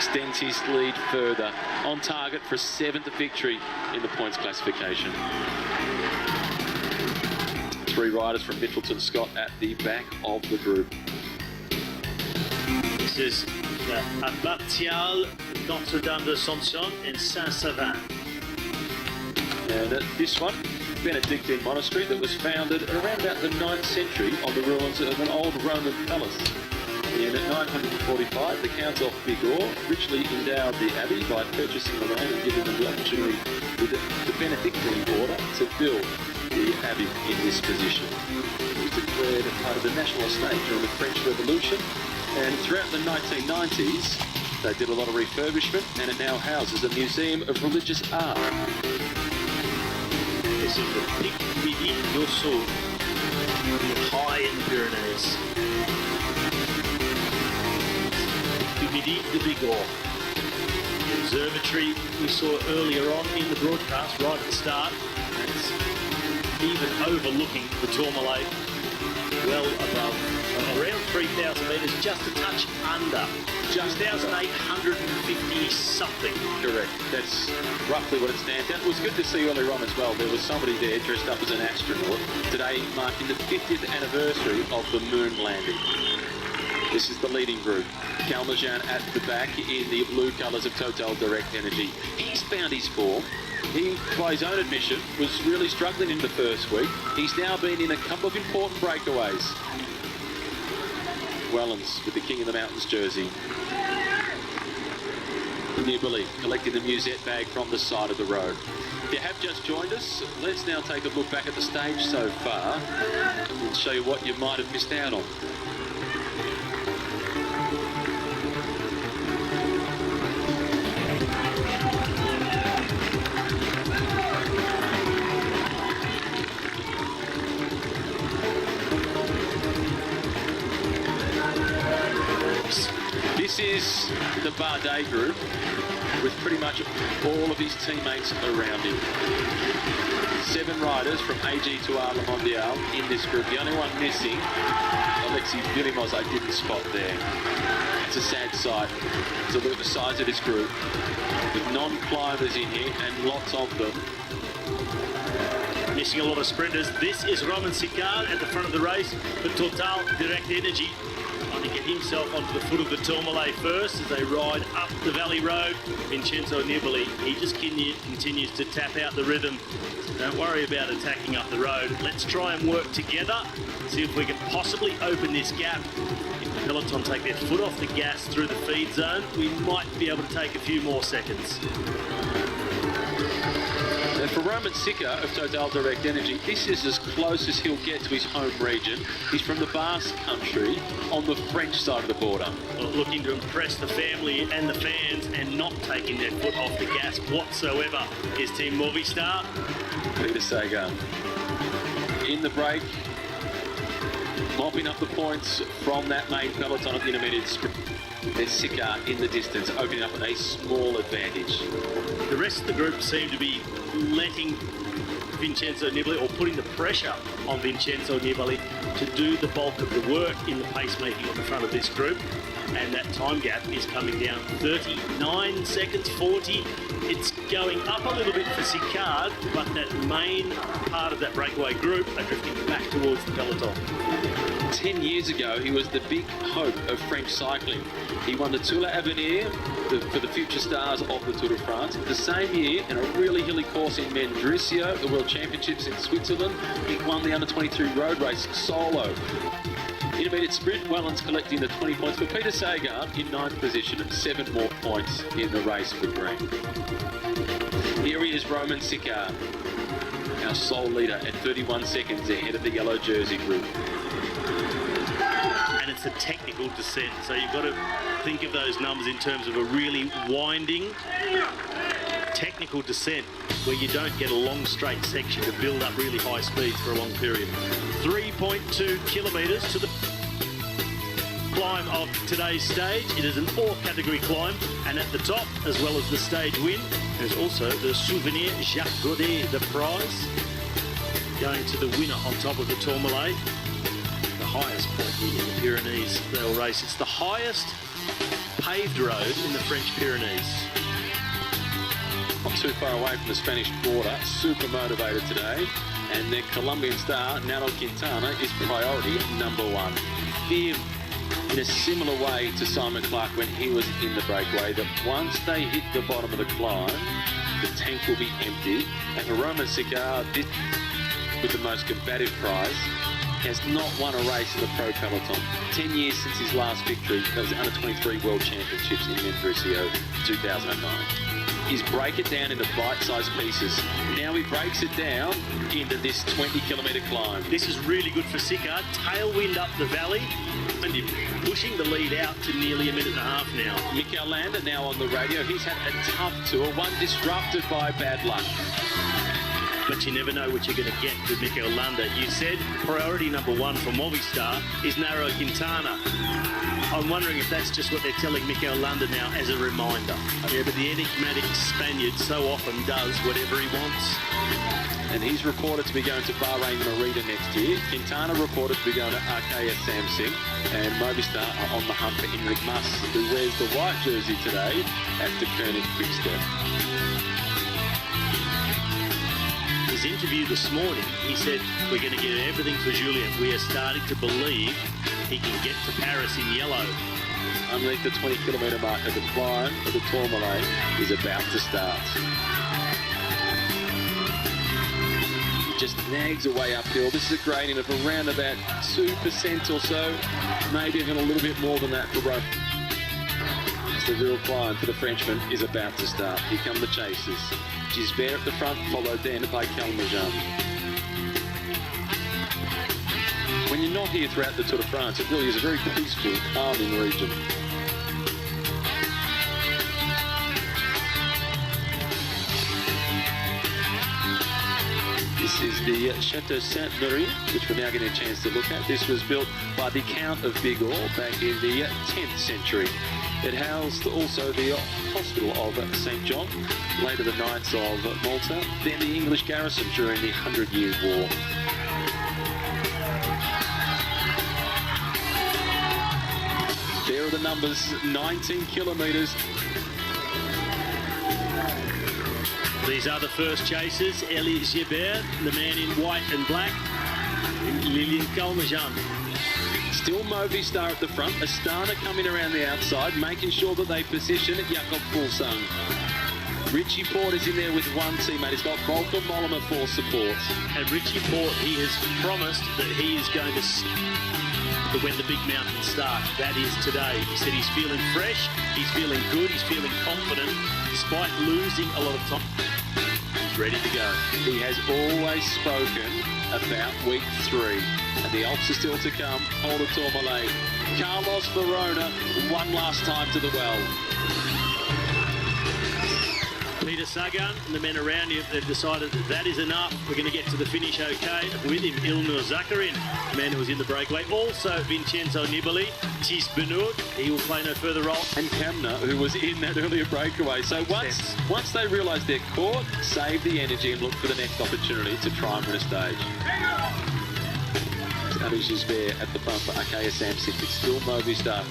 extends his lead further, on target for a 7th victory in the points classification. 3 riders from Middleton Scott at the back of the group. This is the Abbatiale, Notre-Dame de Ascension and Saint-Savin. And this one, Benedictine monastery that was founded around about the 9th century on the ruins of an old Roman palace. In 945, the Counts of Bigorre richly endowed the abbey by purchasing the land and giving them the opportunity with the Benedictine order to build the abbey in this position. It was declared part of the national estate during the French Revolution, and throughout the 1990s, they did a lot of refurbishment, and it now houses a museum of religious art. This is the Pic Midi d'Ossau, high in the Pyrenees. Pic Midi de Bigorre. The observatory we saw earlier on in the broadcast, right at the start. It's even overlooking the Tourmalet, well above, around 3,000 metres, just a touch under. Just 1,850 something. Correct. That's roughly what it stands at. It was good to see earlier on as well. There was somebody there dressed up as an astronaut. Today marking the 50th anniversary of the moon landing. This is the leading group. Calmajan at the back in the blue colours of Total Direct Energy. He's found his form. He, by his own admission, was really struggling in the first week. He's now been in a couple of important breakaways. Wellens with the King of the Mountains jersey. Nibali collecting the musette bag from the side of the road. If you have just joined us, let's now take a look back at the stage so far and show you what you might have missed out on. This is the Bardet group with pretty much all of his teammates around him. 7 riders from AG2R Le Mondial in this group. The only one missing, Alexis Villimos, I didn't spot there. It's a sad sight to look at the size of this group with non-climbers in here and lots of them. Missing a lot of sprinters. This is Romain Sicard at the front of the race for Total Direct Energy. Trying to get himself onto the foot of the Tourmalet first as they ride up the valley road. Vincenzo Nibali, he just continues to tap out the rhythm. So don't worry about attacking up the road. Let's try and work together, see if we can possibly open this gap. If the peloton take their foot off the gas through the feed zone, we might be able to take a few more seconds. And for Romain Sicard of Total Direct Energy, this is as close as he'll get to his home region. He's from the Basque country on the French side of the border. Well, looking to impress the family and the fans and not taking their foot off the gas whatsoever is Team Movistar. Peter Sagan in the break, mopping up the points from that main peloton of the intermediate sprint. There's Sicard in the distance, opening up a small advantage. The rest of the group seem to be letting Vincenzo Nibali, or putting the pressure on Vincenzo Nibali to do the bulk of the work in the pacemaking at the front of this group. And that time gap is coming down 39 seconds, 40. It's going up a little bit for Sicard, but that main part of that breakaway group are drifting back towards the peloton. 10 years ago, he was the big hope of French cycling. He won the Tour Avenir for the future stars of the Tour de France. The same year, in a really hilly course in Mendrisio, the World Championships in Switzerland, he won the under-23 road race solo. Intermediate sprint, Wellens collecting the 20 points for Peter Sagan in 9th position, 7 more points in the race for green. Here he is, Romain Sicard, our sole leader at 31 seconds ahead of the yellow jersey group. And it's a technical descent, so you've got to think of those numbers in terms of a really winding technical descent where you don't get a long straight section to build up really high speeds for a long period. 3.2 kilometres to the climb of today's stage. It is an all-category climb, and at the top, as well as the stage win, there's also the Souvenir Jacques Godet, the prize, going to the winner on top of the Tourmalet. The highest point here in the Pyrenees they'll race. It's the highest paved road in the French Pyrenees. Not too far away from the Spanish border, super motivated today. And their Colombian star, Nairo Quintana, is priority number one. Fear, in a similar way to Simon Clark when he was in the breakaway, that once they hit the bottom of the climb, the tank will be empty. And for Roman Sicar, this with the most combative prize, has not won a race in the pro peloton. 10 years since his last victory, that was the under-23 World Championships in Mendrisio 2009. He's break it down into bite-sized pieces. Now he breaks it down into this 20-kilometre climb. This is really good for Sicar. Tailwind up the valley, and he's pushing the lead out to nearly a minute and a half now. Mikel Landa now on the radio. He's had a tough tour, one disrupted by bad luck. But you never know what you're going to get with Mikel Landa. You said priority number one for Movistar is Nairo Quintana. I'm wondering if that's just what they're telling Mikel Landa now as a reminder. Yeah, but the enigmatic Spaniard so often does whatever he wants. And he's reported to be going to Bahrain Merida next year. Quintana reported to be going to Arkea Samsung. And Movistar are on the hunt for Enric Mas, who wears the white jersey today at the Koenig Quickstep. His interview this morning, he said, we're going to give everything for Julien. We are starting to believe he can get to Paris in yellow. Underneath the 20-kilometre marker, the climb of the Tourmalet is about to start. He just nags away uphill. This is a gradient of around about 2% or so, maybe even a little bit more than that for Rome. The real climb for the Frenchman is about to start. Here come the chasers. Gisbert at the front, followed then by Calmejean. When you're not here throughout the Tour de France, it really is a very peaceful, calming region. This is the Chateau Sainte-Marie, which we're now getting a chance to look at. This was built by the Count of Bigorre back in the 10th century. It housed also the Hospital of St. John, later the Knights of Malta, then the English garrison during the 100-Year War. There are the numbers, 19 kilometres. These are the first chasers, Elie Gilbert, the man in white and black, and Lilian Calmejean. Still Movistar at the front, Astana coming around the outside, making sure that they position Jakob Fuglsang. Richie Porte is in there with one teammate. He's got Volker Mollema for support. And Richie Porte, he has promised that he is going to when the big mountains start. That is today. He said he's feeling fresh, he's feeling good, he's feeling confident, despite losing a lot of time. He's ready to go. He has always spoken about week 3. And the Alps are still to come. Col du Tourmalet. Carlos Verona, one last time to the well. Peter Sagan and the men around him, they've decided that is enough. We're going to get to the finish okay. With him, Ilnur Zakarin, the man who was in the breakaway. Also, Vincenzo Nibali, Tis Benoit, he will play no further role. And Kamna, who was in that earlier breakaway. So once they realise they're caught, save the energy and look for the next opportunity to try and win a stage. Elie Gilbert at the front for Arkea Samsic. It's still Movistar.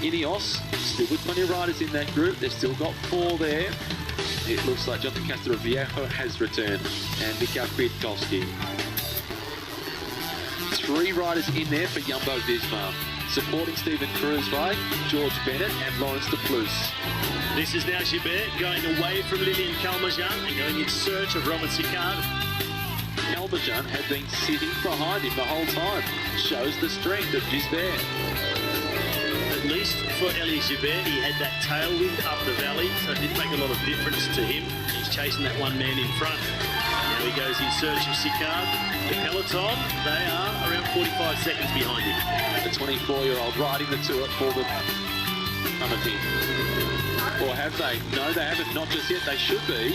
Ineos, still with 20 riders in that group. They've still got 4 there. It looks like Jonathan Castroviejo has returned. And Mikael Kwiatkowski. 3 riders in there for Jumbo-Visma. Supporting Stephen Kruijswijk, George Bennett and Laurens de Plus. This is now Gilbert going away from Lilian Calmejean and going in search of Roman Sicar. Calmejean had been sitting behind him the whole time. Shows the strength of Gisbert. At least for Elie Gilbert, he had that tailwind up the valley, so it didn't make a lot of difference to him. He's chasing that one man in front. Now he goes in search of Sicar. The peloton, they are around 45 seconds behind him. The 24-year-old riding the tour for the team. Or have they? No, they haven't. Not just yet. They should be.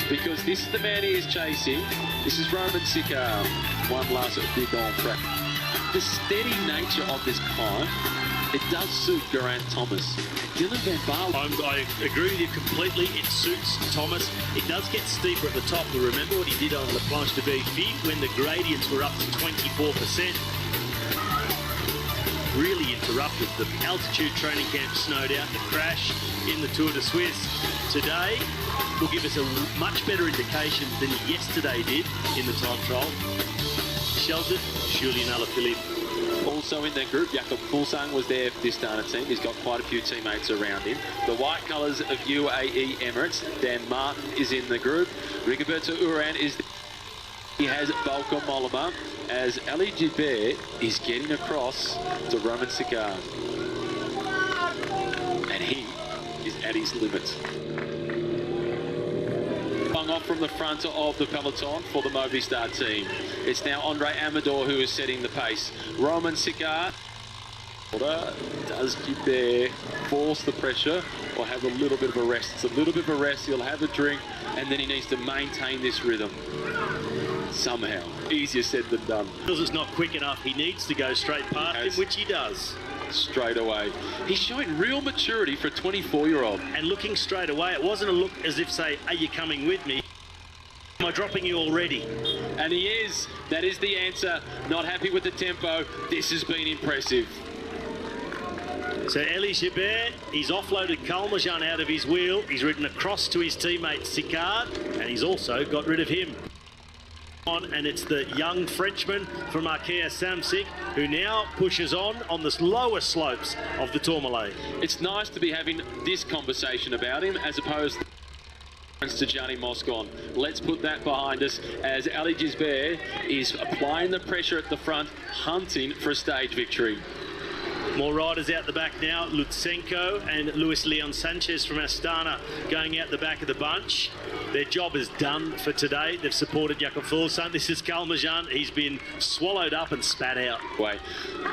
Because this is the man he is chasing. This is Roman Sicar. One last big on crack. The steady nature of this climb, it does suit Geraint Thomas. Dylan van Baarle. I agree with you completely. It suits Thomas. It does get steeper at the top. But remember what he did on La Planche de Belleville when the gradients were up to 24%. really interrupted. The altitude training camp snowed out, the crash in the Tour de Suisse today will give us a much better indication than yesterday did in the time trial. Sheltered, Julien Alaphilippe. Also in that group, Jakob Fuglsang was there for this Astana team. He's got quite a few teammates around him. The white colours of UAE Emirates. Dan Martin is in the group. Rigoberto Urán is there. He has Bauke Mollema as Ali Gilbert is getting across to Roman Sicard. And he is at his limits. Off from the front of the peloton for the Movistar team. It's now Andre Amador who is setting the pace. Roman Sicard. Does Gilbert force the pressure or have a little bit of a rest? It's a little bit of a rest. He'll have a drink and then he needs to maintain this rhythm. Somehow. Easier said than done. Because it's not quick enough, he needs to go straight past him, which he does. Straight away. He's showing real maturity for a 24-year-old. And looking straight away, it wasn't a look as if, say, are you coming with me? Am I dropping you already? And he is. That is the answer. Not happy with the tempo. This has been impressive. So Elie Gilbert, he's offloaded Kalmajan out of his wheel. He's ridden across to his teammate Sicard, and he's also got rid of him. And it's the young Frenchman from Arkea Samsic who now pushes on the lower slopes of the Tourmalet. It's nice to be having this conversation about him as opposed to Gianni Moscon. Let's put that behind us as Ali Gilbert is applying the pressure at the front, hunting for a stage victory. More riders out the back now. Lutsenko and Luis Leon Sanchez from Astana going out the back of the bunch. Their job is done for today. They've supported Jakob Fuglsang. This is Kalmajan. He's been swallowed up and spat out. Wait,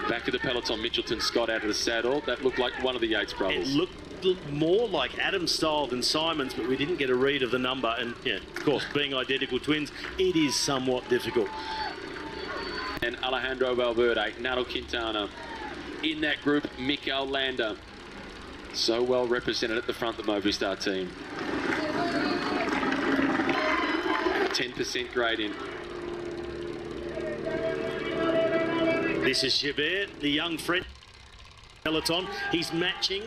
back to the peloton. Mitchelton Scott out of the saddle. That looked like one of the Yates brothers. It looked more like Adam's style than Simon's, but we didn't get a read of the number. And yeah, of course, being identical twins, it is somewhat difficult. And Alejandro Valverde, Nairo Quintana. In that group, Mikel Landa. So well represented at the front, the Movistar team. 10% gradient. This is Gilbert, the young French peloton. He's matching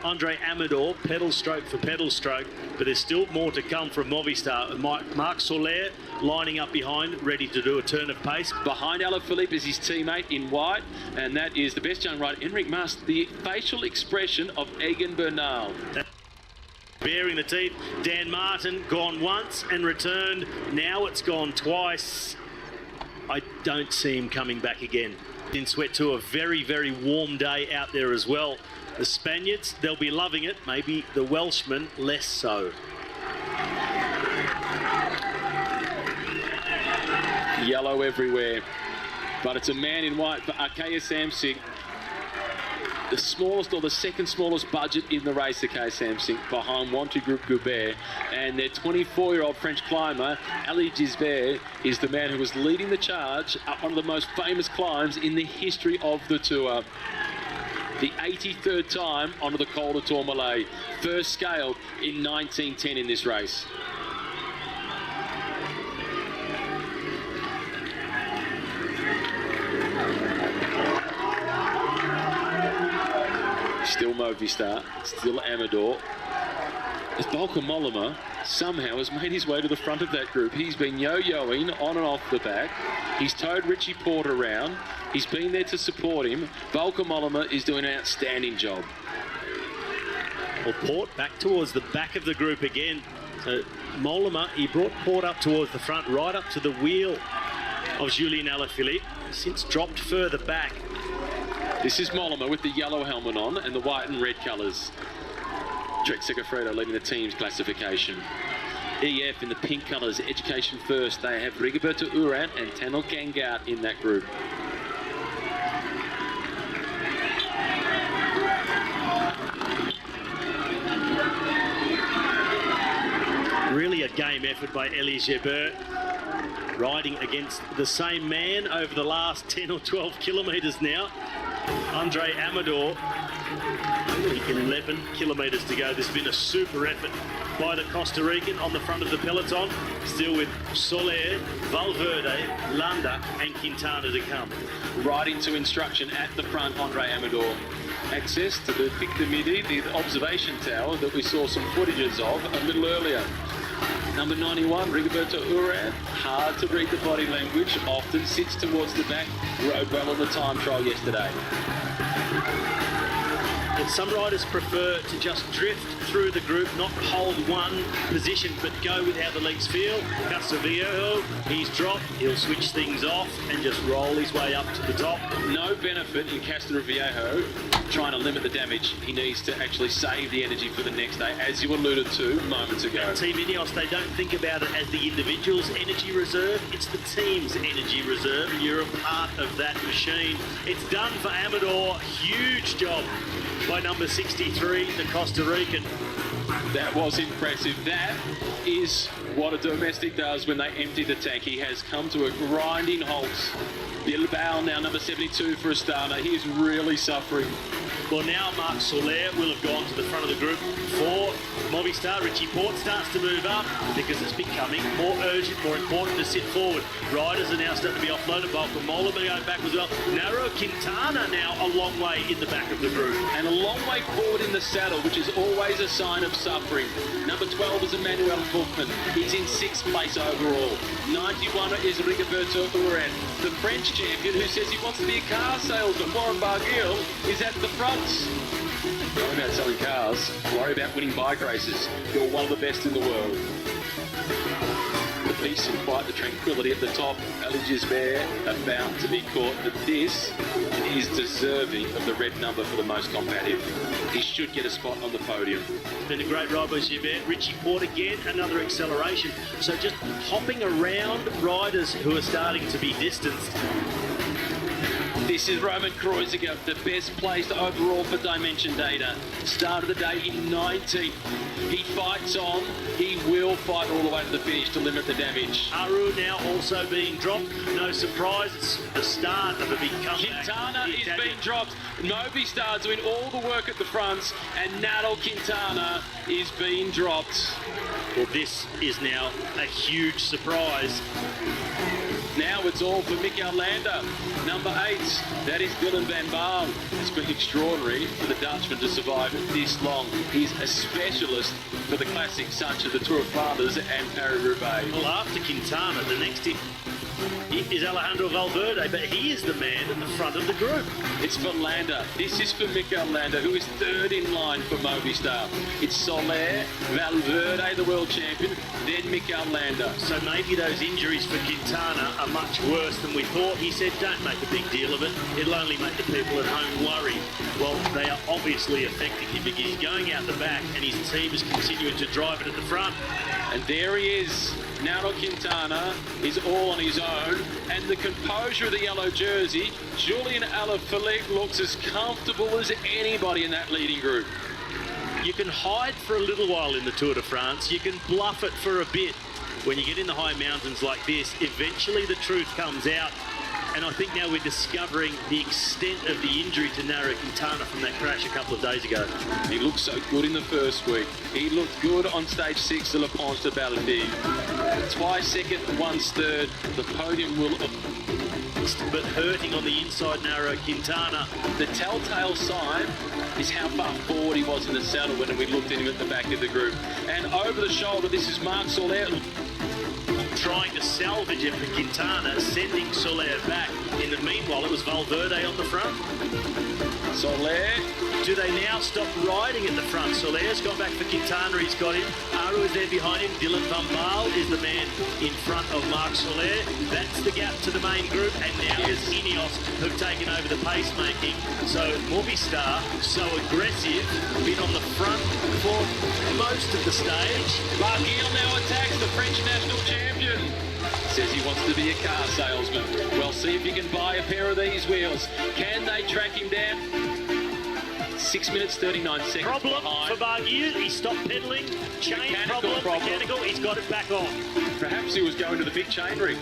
Andre Amador, pedal stroke for pedal stroke, but there's still more to come from Movistar. Marc Soler lining up behind, ready to do a turn of pace. Behind Alaphilippe is his teammate in white, and that is the best young rider, Enric Mas, the facial expression of Egan Bernal. Baring the teeth. Dan Martin gone once and returned. Now it's gone twice. I don't see him coming back again. In sweat to a very, very warm day out there as well. The Spaniards, they'll be loving it. Maybe the Welshmen less so. Yellow everywhere. But it's a man in white for Arkea Samsic. The smallest or the second smallest budget in the race, Arkea Samsic, behind Wanty Group Goubert. And their 24-year-old French climber, Ali Gilbert, is the man who was leading the charge up one of the most famous climbs in the history of the Tour. The 83rd time onto the Col de Tourmalet, first scaled in 1910 in this race. Still Movistar, still Amador. As Bauke Mollema somehow has made his way to the front of that group. He's been yo-yoing on and off the back. He's towed Richie Porte around. He's been there to support him. Bauke Mollema is doing an outstanding job. Well, Porte back towards the back of the group again. So Mollema, he brought Porte up towards the front, right up to the wheel of Julien Alaphilippe. Since dropped further back. This is Mollema with the yellow helmet on and the white and red colours. Trek Segafredo leading the team's classification. EF in the pink colours, Education First. They have Rigoberto Urán and Tanel Gangat in that group. Really a game effort by Elie Gilbert. Riding against the same man over the last 10 or 12 kilometres now. Andre Amador, only 11 kilometres to go. There's been a super effort by the Costa Rican on the front of the peloton, still with Soler, Valverde, Landa and Quintana to come. Right into instruction at the front, Andre Amador. Access to the Pic de Midi, the observation tower that we saw some footages of a little earlier. Number 91, Rigoberto Urán, hard to read the body language, often sits towards the back, rode well on the time trial yesterday. And some riders prefer to just drift through the group, not hold one position, but go with how the legs feel. Casaviejo, he's dropped, he'll switch things off and just roll his way up to the top. No benefit in Casaviejo trying to limit the damage. He needs to actually save the energy for the next day, as you alluded to moments ago. And Team Ineos, they don't think about it as the individual's energy reserve, it's the team's energy reserve, and you're a part of that machine. It's done for Amador, huge job by number 63, the Costa Rican. That was impressive. That is what a domestic does when they empty the tank. He has come to a grinding halt. Bilbao now number 72 for Astana. He is really suffering. Well, now Marc Soler will have gone to the front of the group for Movistar. Richie Porte starts to move up because it's becoming more urgent, more important to sit forward. Riders are now starting to be offloaded. Balcamola will go back as well. Nairo Quintana now a long way in the back of the group. And a long way forward in the saddle, which is always a sign of suffering. Number 12 is Emmanuel Buchmann. He's in 6th place overall. 91 is Rigoberto Urán, the French champion who says he wants to be a car salesman. Warren Barguil is at the front. Don't worry about selling cars, worry about winning bike races. You're one of the best in the world. The peace and quiet, the tranquility at the top. Ali Gisbert about to be caught, but this is deserving of the red number for the most combative. He should get a spot on the podium. It's been a great ride by Gilbert. Richie Porte again, another acceleration. So just hopping around riders who are starting to be distanced. This is Roman Kreuziger, the best placed overall for Dimension Data. Started the day in 19th. He fights on. He will fight all the way to the finish to limit the damage. Aru now also being dropped. No surprise, it's the start of a big comeback. Quintana is being dropped. Movistar doing all the work at the front, and Nairo Quintana is being dropped. Well, this is now a huge surprise. Now it's all for Mikel Landa. Number 8, that is Dylan van Baarle. It's been extraordinary for the Dutchman to survive this long. He's a specialist for the classics such as the Tour of Flanders and Paris-Roubaix. Well, after Quintana, the next is Alejandro Valverde, but he is the man at the front of the group. It's for Landa. This is for Mikel Landa, who is 3rd in line for Movistar. It's Soler, Valverde, the world champion, then Mikel Landa. So maybe those injuries for Quintana are much worse than we thought. He said, don't make a big deal of it. It'll only make the people at home worry. Well, they are obviously affecting him because he's going out the back and his team is continuing to drive it at the front. And there he is. Nairo Quintana is all on his own, and the composure of the yellow jersey, Julian Alaphilippe, looks as comfortable as anybody in that leading group. You can hide for a little while in the Tour de France, you can bluff it for a bit. When you get in the high mountains like this, eventually the truth comes out. And I think now we're discovering the extent of the injury to Nairo Quintana from that crash a couple of days ago. He looked so good in the first week. He looked good on stage 6 of La Planche de Baladir. Twice second, once third. The podium will... But hurting on the inside, Nairo Quintana. The telltale sign is how far forward he was in the saddle when we looked at him at the back of the group. And over the shoulder, this is Marc Soler. Trying to salvage it for Quintana, sending Soler back. In the meanwhile, it was Valverde on the front. Soler. Do they now stop riding at the front? Soler's gone back for Quintana, he's got him. Aru is there behind him. Dylan van Baarle is the man in front of Marc Soler. That's the gap to the main group, and now it's Ineos who've taken over the pacemaking. So Movistar, so aggressive, been on the front for most of the stage. Barguil now attacks the French national champion. Says he wants to be a car salesman. Well, see if you can buy a pair of these wheels. Can they track him down? 6 minutes, 39 seconds Problem behind. for Barguil. He stopped pedalling. Chain mechanical. He's got it back on. Perhaps he was going to the big chain ring.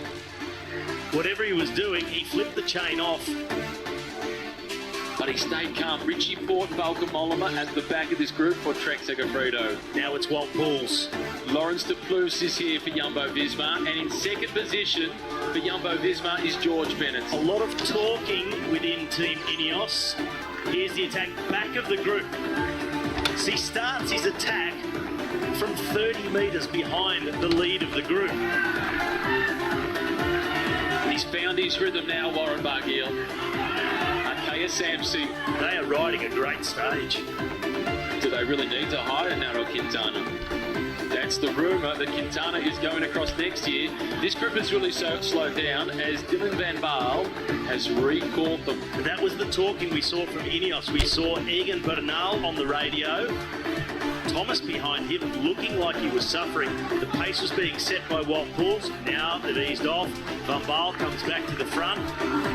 Whatever he was doing, he flipped the chain off. but he stayed calm. Richie Port, Falcon Mollema at the back of this group for Trek Segafredo. Now it's Walt Pools. Lawrence de Plus is here for Jumbo-Visma, and in second position for Jumbo-Visma is George Bennett. A lot of talking within Team Ineos. Here's the attack back of the group. So he starts his attack from 30 metres behind the lead of the group. He's found his rhythm now, Warren Barguil. Akaya Samsi. They are riding a great stage. Do they really need to hire Nairo Quintana? That's the rumour that Quintana is going across next year. This group has really slowed down as Dylan Van Baal has recalled them. That was the talking we saw from Ineos. We saw Egan Bernal on the radio. Thomas behind him looking like he was suffering. The pace was being set by Walt Pools. Now they've eased off. Van Baal comes back to the front.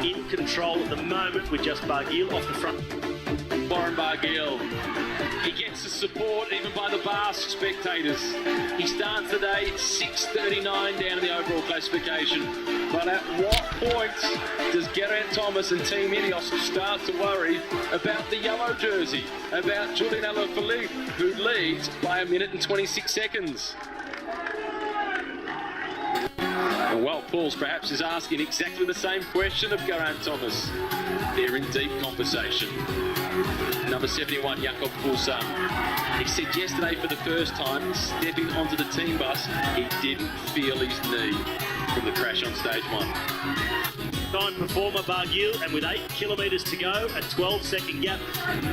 In control at the moment with just Barguil off the front. Warren Barguil. He gets the support even by the Basque spectators. He starts today at 6:39 down in the overall classification. But at what point does Geraint Thomas and Team Ineos start to worry about the yellow jersey, about Julian Alaphilippe, who leads by 1 minute and 26 seconds? And Walt Pools perhaps is asking exactly the same question of Geraint Thomas. They're in deep conversation. Number 71, Jakob Fuglsang. He said yesterday for the first time, stepping onto the team bus, he didn't feel his knee from the crash on stage 1. Time performer Barguil, and with 8 kilometres to go, a 12-second gap.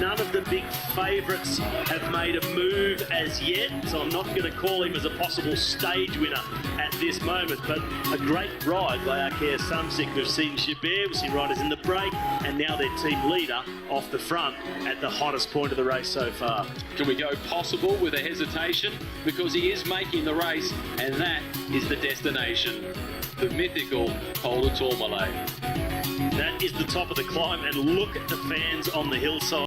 None of the big favourites have made a move as yet, so I'm not going to call him as a possible stage winner at this moment. But a great ride by Akaya Samsic. We've seen Gilbert, we've seen riders in the break, and now their team leader off the front at the hottest point of the race so far. Can we go possible with a hesitation? Because he is making the race, and that is the destination. The mythical Col de Tourmalet. That is the top of the climb, and look at the fans on the hillside.